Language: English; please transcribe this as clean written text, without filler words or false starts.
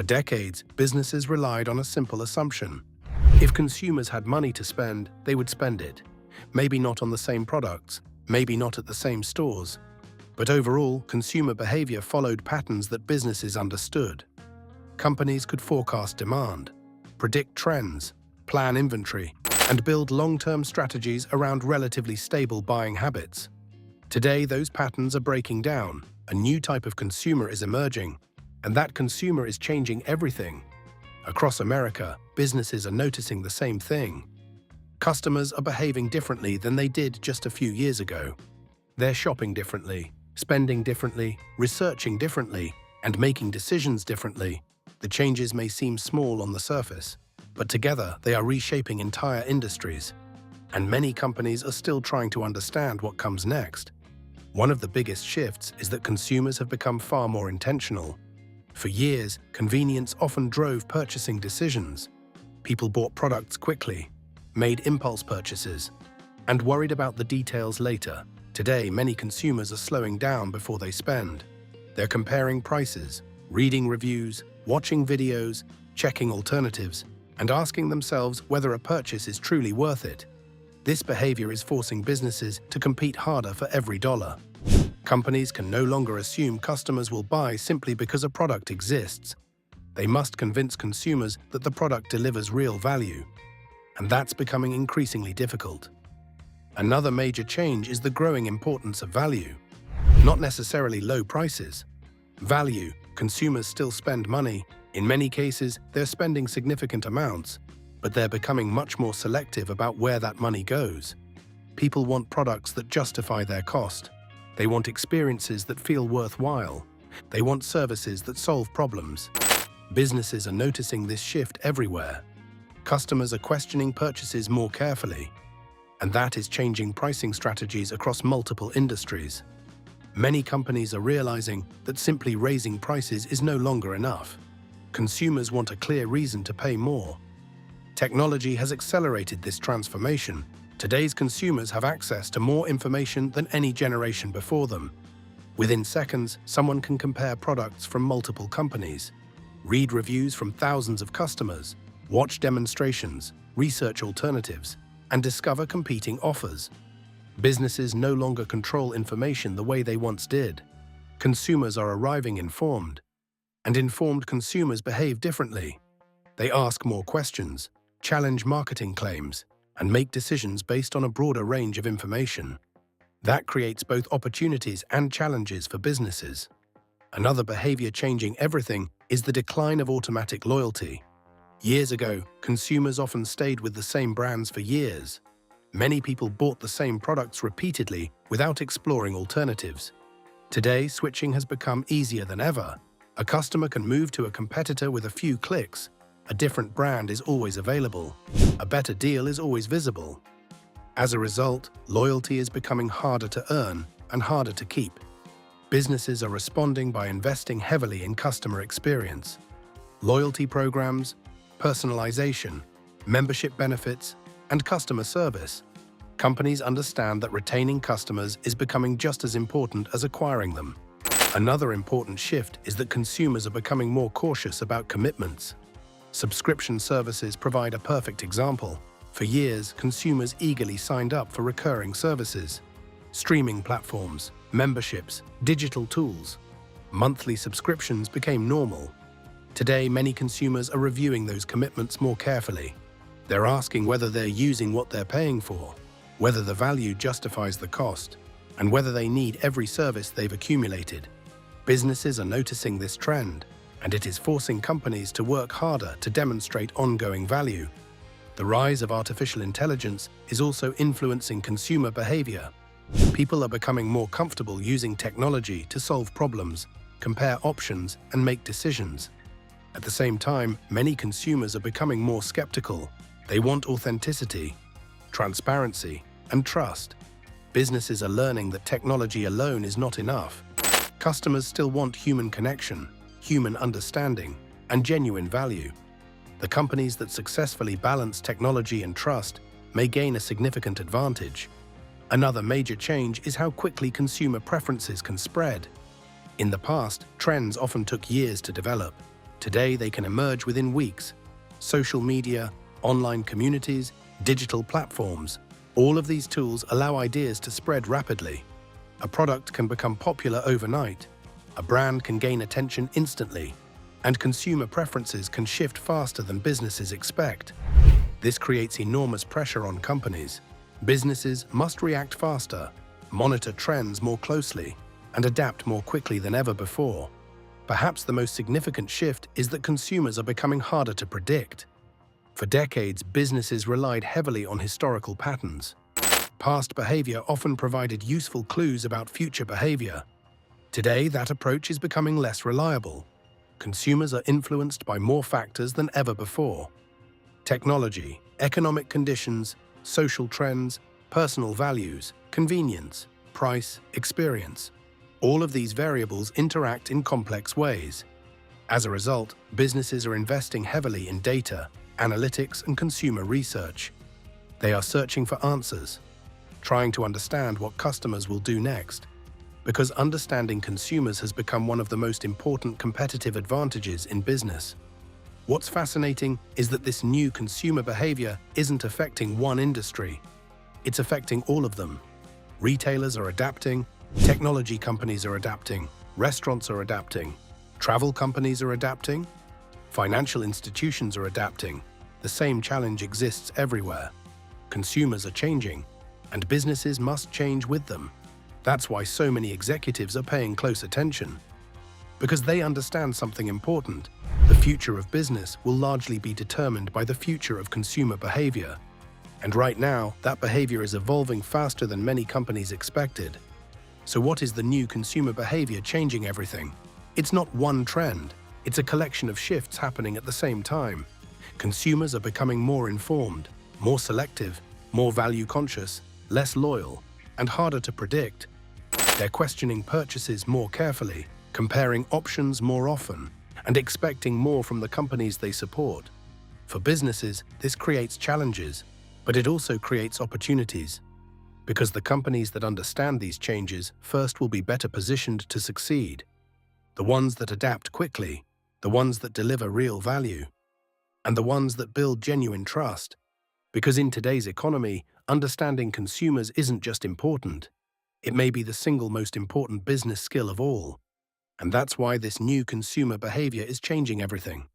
For decades, businesses relied on a simple assumption. If consumers had money to spend, they would spend it. Maybe not on the same products, maybe not at the same stores. But overall, consumer behavior followed patterns that businesses understood. Companies could forecast demand, predict trends, plan inventory, and build long-term strategies around relatively stable buying habits. Today, those patterns are breaking down. A new type of consumer is emerging, and that consumer is changing everything. Across America, businesses are noticing the same thing. Customers are behaving differently than they did just a few years ago. They're shopping differently, spending differently, researching differently, and making decisions differently. The changes may seem small on the surface, but together they are reshaping entire industries. And many companies are still trying to understand what comes next. One of the biggest shifts is that consumers have become far more intentional. For years, convenience often drove purchasing decisions. People bought products quickly, made impulse purchases, and worried about the details later. Today, many consumers are slowing down before they spend. They're comparing prices, reading reviews, watching videos, checking alternatives, and asking themselves whether a purchase is truly worth it. This behavior is forcing businesses to compete harder for every dollar. Companies can no longer assume customers will buy simply because a product exists. They must convince consumers that the product delivers real value. And that's becoming increasingly difficult. Another major change is the growing importance of value. Not necessarily low prices. Value. Consumers still spend money. In many cases, they're spending significant amounts, but they're becoming much more selective about where that money goes. People want products that justify their cost. They want experiences that feel worthwhile. They want services that solve problems. Businesses are noticing this shift everywhere. Customers are questioning purchases more carefully, and that is changing pricing strategies across multiple industries. Many companies are realizing that simply raising prices is no longer enough. Consumers want a clear reason to pay more. Technology has accelerated this transformation. Today's consumers have access to more information than any generation before them. Within seconds, someone can compare products from multiple companies, read reviews from thousands of customers, watch demonstrations, research alternatives, and discover competing offers. Businesses no longer control information the way they once did. Consumers are arriving informed, and informed consumers behave differently. They ask more questions, challenge marketing claims, and make decisions based on a broader range of information. That creates both opportunities and challenges for businesses. Another behavior changing everything is the decline of automatic loyalty. Years ago, consumers often stayed with the same brands for years. Many people bought the same products repeatedly without exploring alternatives. Today, switching has become easier than ever. A customer can move to a competitor with a few clicks. A different brand is always available. A better deal is always visible. As a result, loyalty is becoming harder to earn and harder to keep. Businesses are responding by investing heavily in customer experience. Loyalty programs, personalization, membership benefits, and customer service. Companies understand that retaining customers is becoming just as important as acquiring them. Another important shift is that consumers are becoming more cautious about commitments. Subscription services provide a perfect example. For years, consumers eagerly signed up for recurring services. Streaming platforms, memberships, digital tools. Monthly subscriptions became normal. Today, many consumers are reviewing those commitments more carefully. They're asking whether they're using what they're paying for, whether the value justifies the cost, and whether they need every service they've accumulated. Businesses are noticing this trend, and it is forcing companies to work harder to demonstrate ongoing value. The rise of artificial intelligence is also influencing consumer behavior. People are becoming more comfortable using technology to solve problems, compare options, and make decisions. At the same time, many consumers are becoming more skeptical. They want authenticity, transparency, and trust. Businesses are learning that technology alone is not enough. Customers still want human connection, human understanding, and genuine value. The companies that successfully balance technology and trust may gain a significant advantage. Another major change is how quickly consumer preferences can spread. In the past, trends often took years to develop. Today, they can emerge within weeks. Social media, online communities, digital platforms, all of these tools allow ideas to spread rapidly. A product can become popular overnight, a brand can gain attention instantly, and consumer preferences can shift faster than businesses expect. This creates enormous pressure on companies. Businesses must react faster, monitor trends more closely, and adapt more quickly than ever before. Perhaps the most significant shift is that consumers are becoming harder to predict. For decades, businesses relied heavily on historical patterns. Past behavior often provided useful clues about future behavior. Today, that approach is becoming less reliable. Consumers are influenced by more factors than ever before. Technology, economic conditions, social trends, personal values, convenience, price, experience. All of these variables interact in complex ways. As a result, businesses are investing heavily in data, analytics, and consumer research. They are searching for answers, trying to understand what customers will do next, because understanding consumers has become one of the most important competitive advantages in business. What's fascinating is that this new consumer behavior isn't affecting one industry. It's affecting all of them. Retailers are adapting, technology companies are adapting, restaurants are adapting, travel companies are adapting, financial institutions are adapting. The same challenge exists everywhere. Consumers are changing, and businesses must change with them. That's why so many executives are paying close attention. Because they understand something important. The future of business will largely be determined by the future of consumer behavior. And right now, that behavior is evolving faster than many companies expected. So what is the new consumer behavior changing everything? It's not one trend. It's a collection of shifts happening at the same time. Consumers are becoming more informed, more selective, more value-conscious, less loyal, and harder to predict. They're questioning purchases more carefully, comparing options more often, and expecting more from the companies they support. For businesses, this creates challenges, but it also creates opportunities. Because the companies that understand these changes first will be better positioned to succeed. The ones that adapt quickly, the ones that deliver real value, and the ones that build genuine trust. Because in today's economy, understanding consumers isn't just important. It may be the single most important business skill of all. And that's why this new consumer behavior is changing everything.